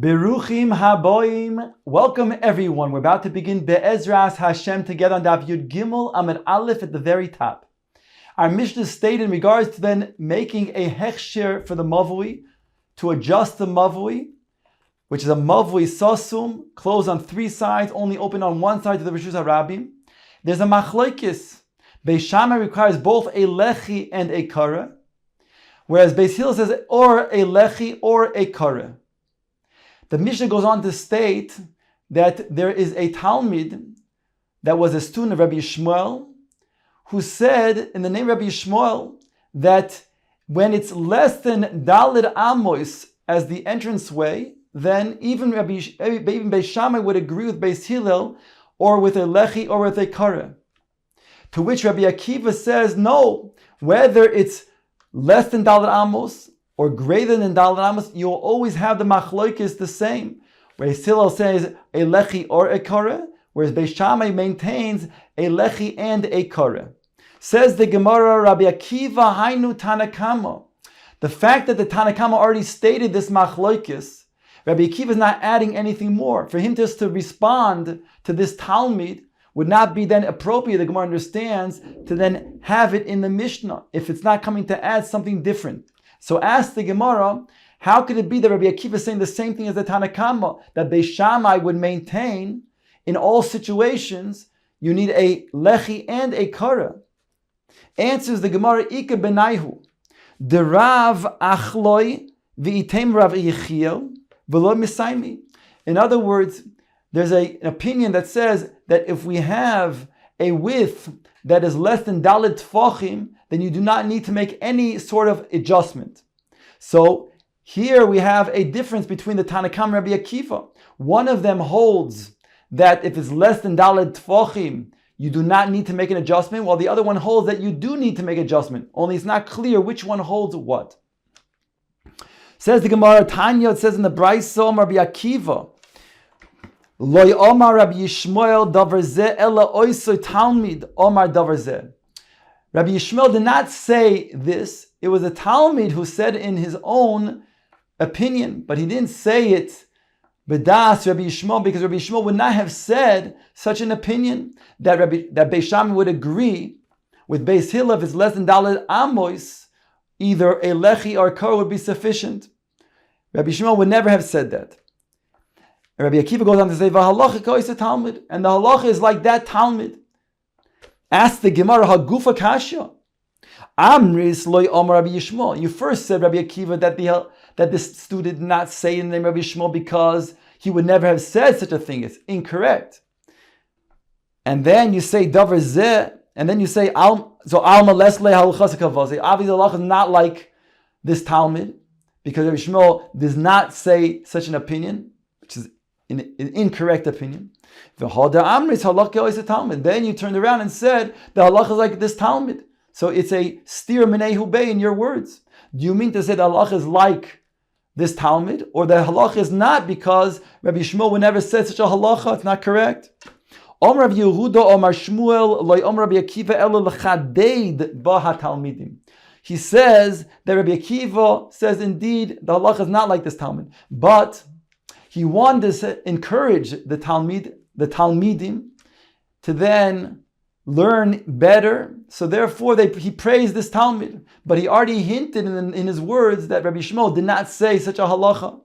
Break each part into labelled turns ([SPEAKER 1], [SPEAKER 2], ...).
[SPEAKER 1] Beruchim haboim. Welcome everyone. We're about to begin Be'ezras Hashem together on Daf Yud Gimel Amud Aleph at the very top. Our Mishnah stated in regards to then making a hechsher for the mavui, to adjust the mavui, which is a mavui sasum, closed on three sides, only open on one side to the Rishus HaRabim. There's a machlokes. Beis Shammai requires both a lechi and a kara, whereas Beis Hillel says or a lechi or a kara. The Mishnah goes on to state that there is a Talmid that was a student of Rabbi Yishmael who said in the name of Rabbi Yishmael that when it's less than Dalid Amos as the entranceway, then even Beis Shammai would agree with Beis Hillel or with a lechi or with a kara. To which Rabbi Akiva says, no, whether it's less than Dalid Amos or greater than Daled Amos, you'll always have the machlokes the same. Beis Hillel says a lechi or a kara, whereas Beis Shammai maintains a lechi and a kara. Says the Gemara, Rabbi Akiva hainu Tanakama. The fact that the Tanakama already stated this machlokes, Rabbi Akiva is not adding anything more. For him just to respond to this Talmid would not be then appropriate, the Gemara understands, to then have it in the Mishnah, if it's not coming to add something different. So ask the Gemara, how could it be that Rabbi Akiva is saying the same thing as the Tanakama, that Beis Shammai would maintain in all situations, you need a lechi and a kara? Answers the Gemara, Ika benaihu, the Rav achloi v'item Rav Yechiel v'lo misaimi. In other words, there's an opinion that says that if we have a width that is less than Dalit Tfachim, then you do not need to make any sort of adjustment. So here we have a difference between the Tanakam and Rabbi Akiva. One of them holds that if it's less than Dalit Tfachim, you do not need to make an adjustment, while the other one holds that you do need to make adjustment. Only it's not clear which one holds what. Says the Gemara, Tanya, it says in the Brayso, Rabbi Akiva, Loi Omar Rabbi Yishmael davar zeh ela oisoi Talmid Omar davar zeh. Rabbi Yishmael did not say this. It was a Talmid who said in his own opinion, but he didn't say it b'das Rabbi Yishmael, because Rabbi Yishmael would not have said such an opinion that Beis Shammai would agree with Beis Hillel if it's less than Daled Amos, either a lechi or a kara would be sufficient. Rabbi Yishmael would never have said that. And Rabbi Akiva goes on to say, "V'halacha is a Talmud," and the halacha is like that Talmud. Ask the Gemara, Hagufa Kasha. Amris loy Omar Rabbi Yishmael. You first said, Rabbi Akiva, that this student did not say in the name of Rabbi Yishmael because he would never have said such a thing. It's incorrect. And then you say Davar Zeh, and then you say Alma Lesle Halachas Kavase. Obviously, the halacha is not like this Talmud because Rabbi Yishmael does not say such an opinion, which is an incorrect opinion. Then you turned around and said the halacha is like this Talmud. So it's a stir menehu bey in your words. Do you mean to say the halacha is like this Talmud, or the halacha is not because Rabbi Shmuel would never said such a halacha? It's not correct. Omar Rabbi Yehuda, Omar Shmuel, loy Omar Rabbi Akiva elo lechadeid ba talmidim. He says that Rabbi Akiva says indeed the halacha is not like this Talmud, but he wanted to encourage the Talmidim to then learn better. So therefore he praised this Talmud. But he already hinted in his words that Rabbi Shmuel did not say such a halacha.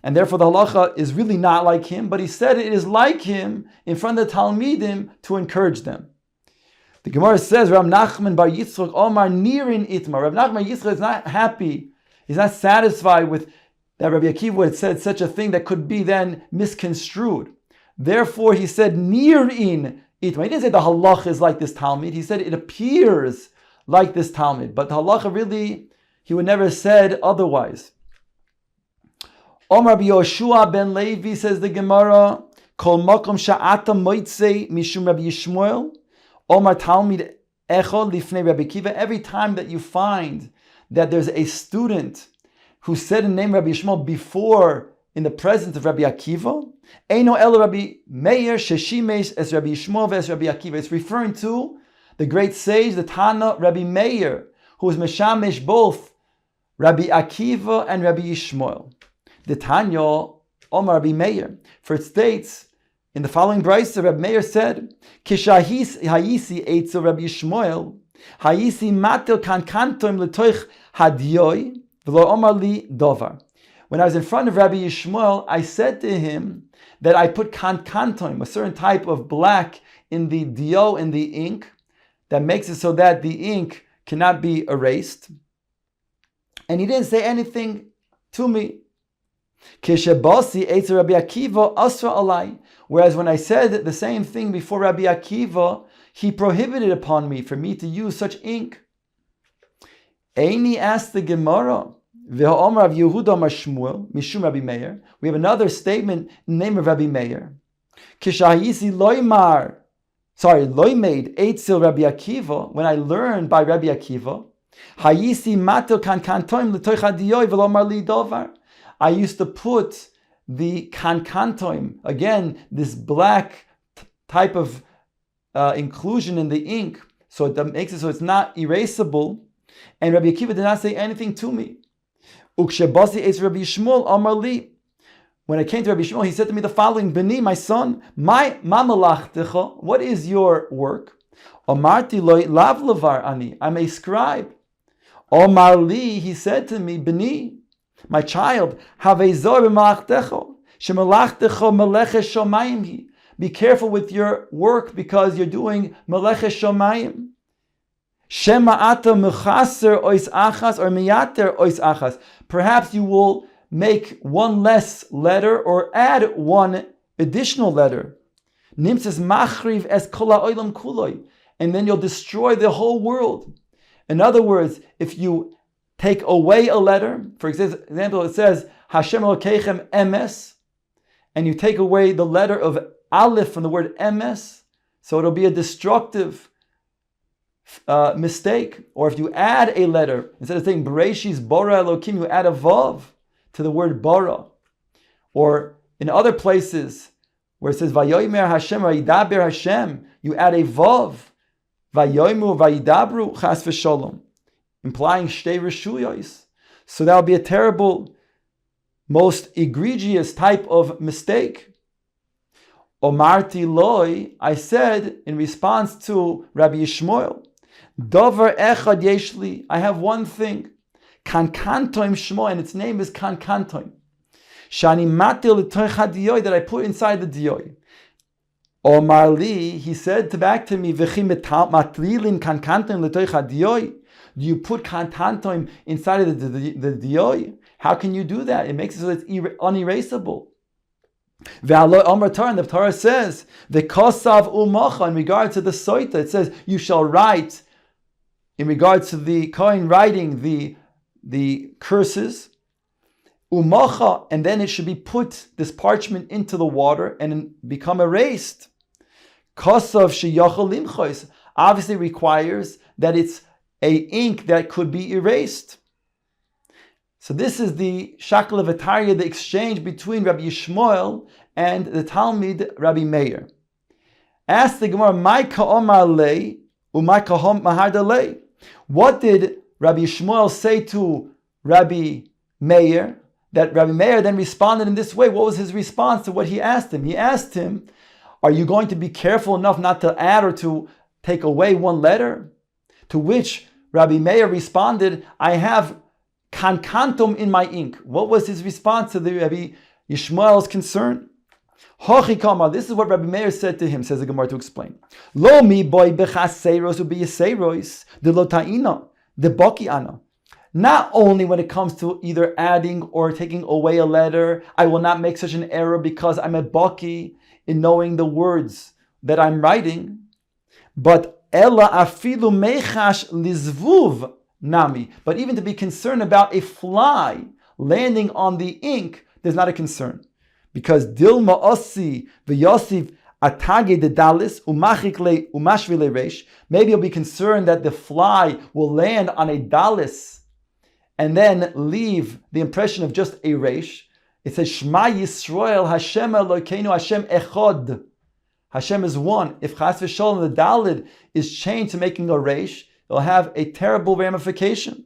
[SPEAKER 1] And therefore the halacha is really not like him, but he said it is like him in front of the Talmidim to encourage them. The Gemara says, Rav Nachman bar Yitzchak Omar Nirin Itmar. Rav Nachman bar Yitzchak is not happy. He's not satisfied with that Rabbi Akiva had said such a thing that could be then misconstrued. Therefore, he said, Nirin Itma. He didn't say the halacha is like this Talmud. He said it appears like this Talmud. But the halacha really, he would never have said otherwise. Omar Rabbi Yoshua ben Levi, says the Gemara, Kol makom sha'ata moitze mishum Rabbi Yishmael, Omar Talmid echol lifnei Rabbi Akiva. Every time that you find that there's a student who said in the name of Rabbi Yishmael before in the presence of Rabbi Akiva, Eino el Rabbi Meir sheshimesh es Rabbi Yishmael ves Rabbi Akiva. It's referring to the great sage, the Tana Rabbi Meir, who was meshamesh both Rabbi Akiva and Rabbi Yishmael. The Tanya Omar Rabbi Meir. For it states in the following brisa, Rabbi Meir said, Kishahis hayisi eitzu Rabbi Yishmael, hayisi matil kankantoim letoich hadiyoi, v'lo omar li dovar. When I was in front of Rabbi Yishmael, I said to him that I put kankantoim, a certain type of black, in the dio, in the ink, that makes it so that the ink cannot be erased. And he didn't say anything to me. Whereas when I said the same thing before Rabbi Akiva, he prohibited upon me for me to use such ink. Eini asked the Gemara, we have another statement in the name of Rabbi Meir. Loimed Eitzel Rabbi Akiva, when I learned by Rabbi Akiva, I used to put the kankantoim, again, this black type of inclusion in the ink, so it makes it so it's not erasable. And Rabbi Akiva did not say anything to me. When I came to Rabbi Yishmael, he said to me the following: Beni, my son, my mamalachtecha, what is your work? Omarti loy lav levar ani, I'm a scribe. Omar li, he said to me, Beni, my child, havezor b'malachtecha, shemalachtecha meleches shomayim hi. Be careful with your work because you're doing meleches shomayim. Shema ata mechaser ois achas or miyater ois achas. Perhaps you will make one less letter or add one additional letter. Nimtzes machriv es kol ha'olam kuloi. And then you'll destroy the whole world. In other words, if you take away a letter, for example, it says Hashem Elokeichem emes, and you take away the letter of Aleph from the word emes, so it'll be a destructive mistake. Or if you add a letter, instead of saying Bereshis Bora Elokim, you add a vav to the word bara. Or in other places where it says Vayomer Hashem Vayidaber Hashem, you add a vav, Vayomu Vayidabru Chas v'Sholom, implying Shtei Reshuyos. So that will be a terrible, most egregious type of mistake. Omarti loy, I said in response to Rabbi Yishmael, Dover echad yeshli, I have one thing, kankantoim shmo, and its name is kankantoim. Shani matil l'toich hadiyoi, that I put inside the diyoi. Omar li, he said back to me, v'chi matlilin kankantoim l'toich hadiyoi. Do you put kankantoim inside of the diyoi? How can you do that? It makes it so it's unerasable. And the Torah says, the kosav umacha, in regards to the soita, it says, you shall write, in regards to the Kohen writing the curses, umacha, and then it should be put, this parchment, into the water and become erased. Kosav sheyachal limchos obviously requires that it's a ink that could be erased. So this is the Shakla V'Tarya, the exchange between Rabbi Yishmael and the Talmid Rabbi Meir. Ask the Gemara, "My ka'omar lei u'may kahom mahar lei." What did Rabbi Yishmael say to Rabbi Meir? That Rabbi Meir then responded in this way. What was his response to what he asked him? He asked him, "Are you going to be careful enough not to add or to take away one letter?" To which Rabbi Meir responded, "I have kankantum in my ink." What was his response to the Rabbi Yishmael's concern? This is what Rabbi Meir said to him, says the Gemara to explain. Lo mi boy bechaseros u'biyaseros de lo ta'ina de boki ana. Not only when it comes to either adding or taking away a letter, I will not make such an error because I'm a boki in knowing the words that I'm writing, but ella afilu mechash lizvuv nami. But even to be concerned about a fly landing on the ink, there's not a concern. Because dilma ossi v'yosif atage de dalis umachikle umashvile reish. Maybe you'll be concerned that the fly will land on a dalis and then leave the impression of just a reish. It says Shema Yisrael Hashem Elokeinu Hashem Echod. Hashem is one. If Chas v'Sholom the dalid is changed to making a reish, it'll have a terrible ramification.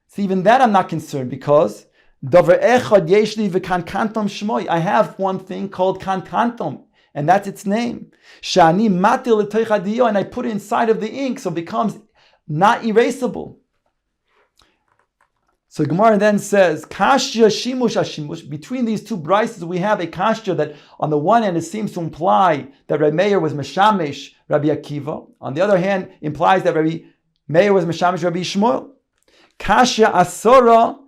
[SPEAKER 1] So even that I'm not concerned, because Davar echad yeshli v'kankantom shmoi. I have one thing called kankantom, and that's its name. Shani matil l'toich hadiyo, and I put it inside of the ink, so it becomes not erasable. So Gemara then says, Kashya shimush hashimush. Between these two brises, we have a kashya that on the one hand it seems to imply that Rabbi Meir was Meshamesh Rabbi Akiva. On the other hand, implies that Rabbi Meir was Meshamesh Rabbi Shmuel. Kashya asora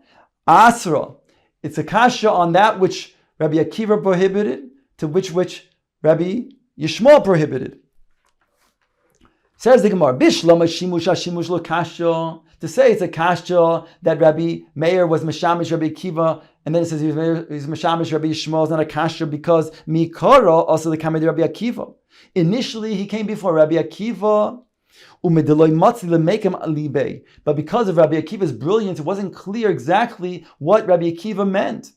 [SPEAKER 1] asra. It's a kashya on that which Rabbi Akiva prohibited, to which Rabbi Yishmael prohibited. Says the Gemara, Bishlama shimush hashimush lo kashya. To say it's a kashya that Rabbi Meir was Meshamish Rabbi Akiva, and then it says he's Meshamish Rabbi Yishmael, is not a kashya because Mikara also the Kamei Rabbi Akiva. Initially, he came before Rabbi Akiva, but because of Rabbi Akiva's brilliance, it wasn't clear exactly what Rabbi Akiva meant.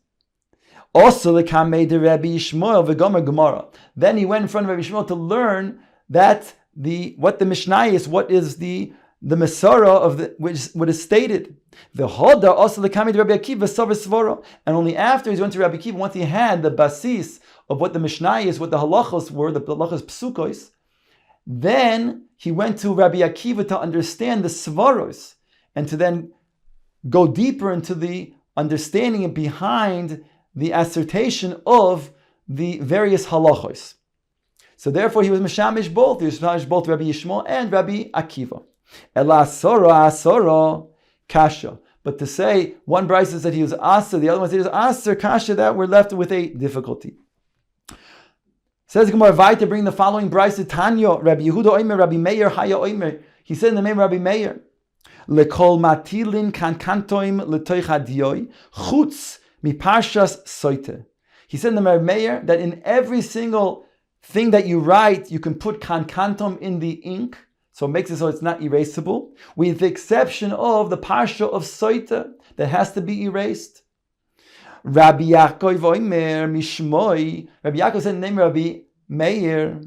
[SPEAKER 1] Also, the Kamei Rabbi Yishmael v'gomer Gemara. Then he went in front of Rabbi Yishmael to learn that what the Mishnah is, what is the Masara of what is stated. The Hoda also the Kamei Rabbi Akiva Savar Svara. And only after he went to Rabbi Akiva, once he had the basis of what the Mishnah is, what the halachos were, the halachos psukos, then he went to Rabbi Akiva to understand the svaros and to then go deeper into the understanding behind the assertion of the various halachos. So therefore he was meshamish both. He was meshamish both Rabbi Yishmael and Rabbi Akiva. Ela asora kasha. But to say one brayso said he was asa, the other one said he was aser kasha, that we're left with a difficulty. Says Gemara Vai to bring the following brayso Tanya Rabbi Yehuda Omer Rabbi Meir Haya Omer. He said in the name of Rabbi Meir, lekol matilin kankantoim letoich hadiyoi chutz miparshas soite. He said in the name of Rabbi Meir that in every single thing that you write, you can put kankantom in the ink, so it makes it so it's not erasable, with the exception of the parsha of soita that has to be erased. Rabbi Yaakov Omer Mishmoi. Rabbi Yaakov said in the name of Rabbi Meir,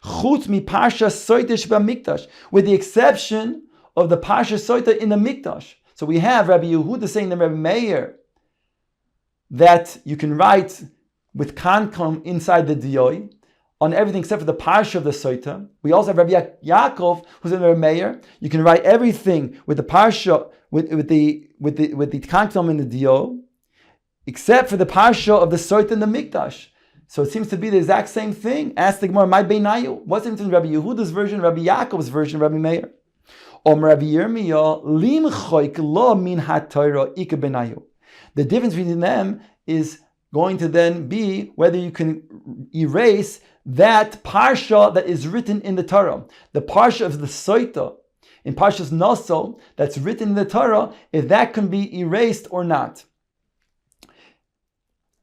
[SPEAKER 1] Chutz mi parsha soita sheba mikdash, with the exception of the parsha soita in the mikdash. So we have Rabbi Yehuda saying in the Rabbi Meir that you can write with kankom inside the diyoi on everything except for the parsha of the soita. We also have Rabbi Yaakov who's in the Rabbi Meir. You can write everything with the parsha with the kankom in the diyoi, except for the parsha of the soita in the mikdash. So it seems to be the exact same thing. Ask the Gemara, my beinayu. What's the difference between Rabbi Yehuda's version, Rabbi Yaakov's version, Rabbi Meir? Rabbi Yirmiyahu lim choik lo min haTorah ika beinayu. The difference between them is going to then be whether you can erase that parsha that is written in the Torah. The parsha of the soita in Parshas Naso that's written in the Torah, if that can be erased or not.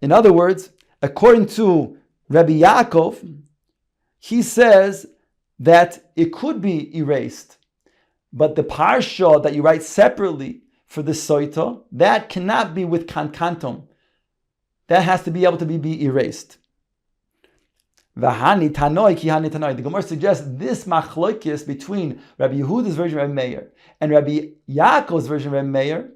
[SPEAKER 1] In other words, according to Rabbi Yaakov, he says that it could be erased, but the parsha that you write separately for the soita, that cannot be with kankantom. That has to be able to be erased. V'hani tanoi ki hani tanoi. The Gemara suggests this machlokes between Rabbi Yehuda's version of Rabbi Meir and Rabbi Yaakov's version of Rabbi Meir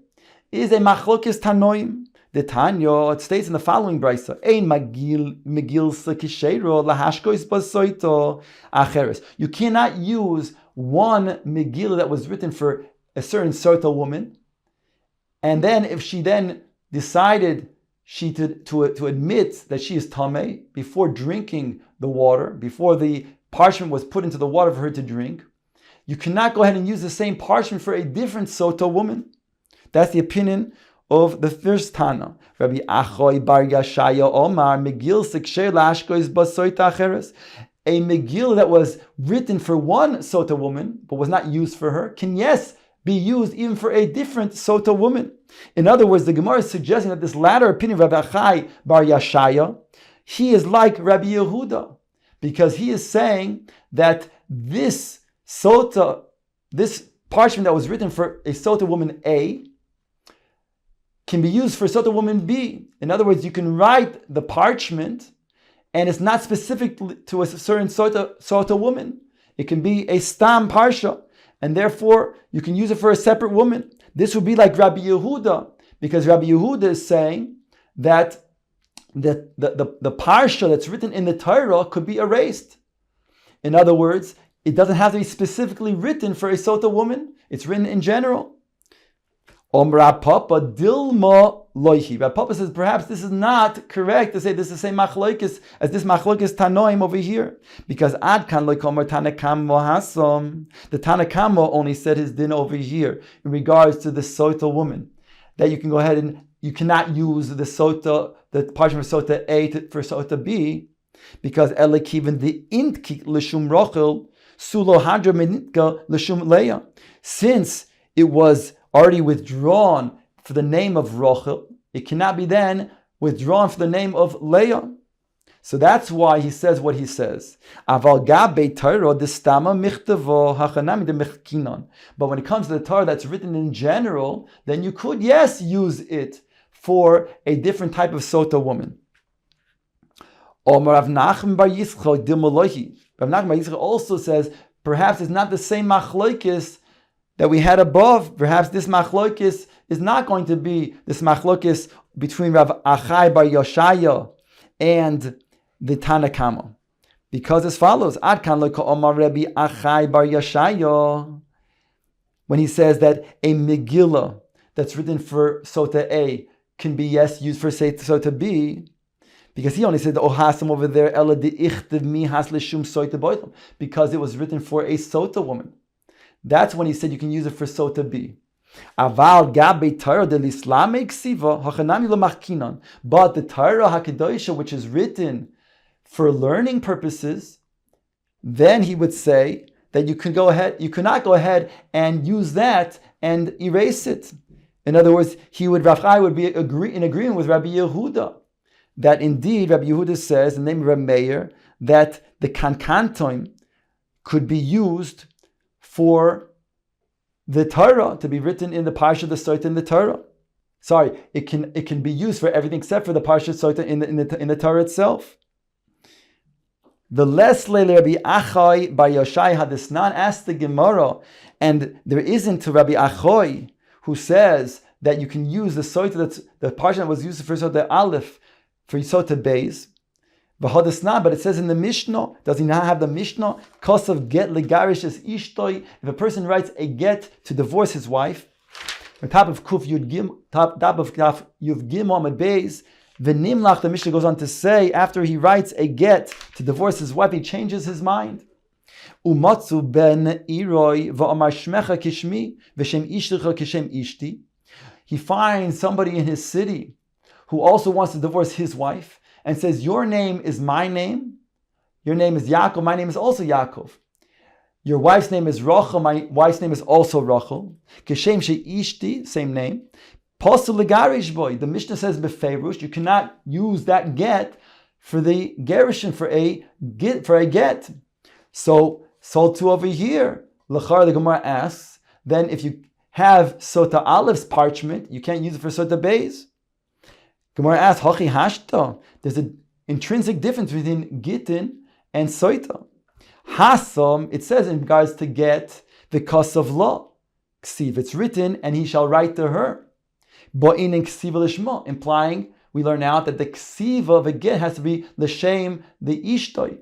[SPEAKER 1] is a machlokes tanoim. The Tanya, it states in the following brayso: Ein megil sekishero lahashkois basoito acheres. You cannot use one megillah that was written for a certain soita woman, and then if she then decided to admit that she is tamei before drinking the water, before the parchment was put into the water for her to drink, you cannot go ahead and use the same parchment for a different sota woman. That's the opinion of the first Tana. Rabbi Achoy bar Yashaya Omar Megil Siksher Lashkois Basoita Acheres. A Megil that was written for one sota woman but was not used for her can be used even for a different sota woman. In other words, the Gemara is suggesting that this latter opinion of Rabbi Achai bar Yashaya, he is like Rabbi Yehuda, because he is saying that this sota, this parchment that was written for a sota woman A, can be used for sota woman B. In other words, you can write the parchment and it's not specific to a certain sota woman. It can be a stam parsha, and therefore you can use it for a separate woman. This would be like Rabbi Yehuda, Because Rabbi Yehuda is saying that the parsha that's written in the Torah could be erased. In other words, it doesn't have to be specifically written for a sota woman. It's written in general. Rav Papa Dilma Loichi. Rav Papa says perhaps this is not correct to say this is the same machlokes as this machlokes Tanoim over here, because Ad Kan Loikomer Tanakamo Hasom. The Tanakamo only said his din over here in regards to the sota woman, that you can go ahead and you cannot use the sota, the parchment for sota A for sota B, because Elikiven the Intki Lishum Rochel Sulo Hadra Menitka Lishum Leia. Since it was already withdrawn for the name of Rochel, it cannot be then withdrawn for the name of Leah. So that's why he says what he says. Aval gabe Torah destama michtavo hachanami de mechkinon. But when it comes to the Torah that's written in general, then you could, yes, use it for a different type of sota woman. Omar Rav Nachman bar Yitzchak dimolohi. Rav Nachman bar Yitzchak also says perhaps it's not the same machlokes that we had above. Perhaps this machlokes is not going to be this machlokes between Rav Achai bar Yoshaya and the Tanakama, because as follows: Ad kan lo Omar Rabbi Achai bar Yoshaya, when he says that a Megillah that's written for sota A can be used for sota B, because he only said the ohasam over there ela de ichtav mi has lishum sota boilam, because it was written for a sota woman. That's when he said you can use it for sota B. Aval gabe Torah del Islam eksiva hachanami lo machkinon. But the Torah Hakadoshah, which is written for learning purposes, then he would say that you cannot go ahead and use that and erase it. In other words, Rav Chai would be in agreement with Rabbi Yehuda, that indeed Rabbi Yehuda says in the name of Rabbi Meir that the kankantoim could be used for the Torah, to be written in the parsha the sota in the Torah. Sorry, it can be used for everything except for the parsha sota in the Torah itself. The Lesle Rabbi Achai bar Yoshai Hadisnan asked the Gemara, and there isn't to Rabbi Achai who says that you can use the sota the parsha that was used for sota Aleph for sota Beis. But it says in the Mishnah, does he not have the Mishnah? Kosav get legarish es ishtoi. If a person writes a get to divorce his wife, on top of Kuf Yud Gim, top of Kaf Yud Gim Amud Beis, v'nimlach, the Mishnah goes on to say, after he writes a get to divorce his wife, he changes his mind. Umatzu ben iroi v'amar shmecha kishmi v'shem ishticha kishem ishti. He finds somebody in his city who also wants to divorce his wife, and says, your name is my name, your name is Yaakov, my name is also Yaakov. Your wife's name is Rachel, my wife's name is also Rachel. Keshem she'ishti, same name. Posel legarish boy. The Mishnah says befeirush, you cannot use that get for the gerushin, for a get. So too over here. L'char, the Gemara asks, then if you have sota Alef's parchment, you can't use it for sota Beis. Gemara asks, Hachi hashta. There's an intrinsic difference between Gittin and Soita. Hasam, it says in regards to get, the cause of law. Ksiv, it's written, and he shall write to her. Bo'in and Ksiv lishma, implying, we learn out that the Ksiv of a get has to be l'shem, the ishtoi.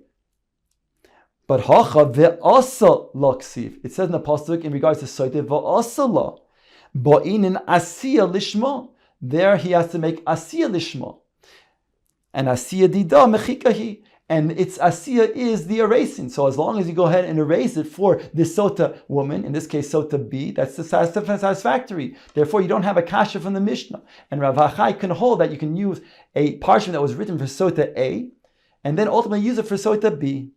[SPEAKER 1] But Hacha ve'asa la Ksiv. It says in the Pasuk in regards to Soita, ve'asa la. Bo'in and Asiya lishma. There he has to make Asiya lishma. And Asiya dida mechikahi. And its Asiya is the erasing. So as long as you go ahead and erase it for the sota woman, in this case sota B, that's satisfactory. Therefore you don't have a kasha from the Mishnah. And Rav Achai can hold that you can use a parchment that was written for sota A, and then ultimately use it for sota B.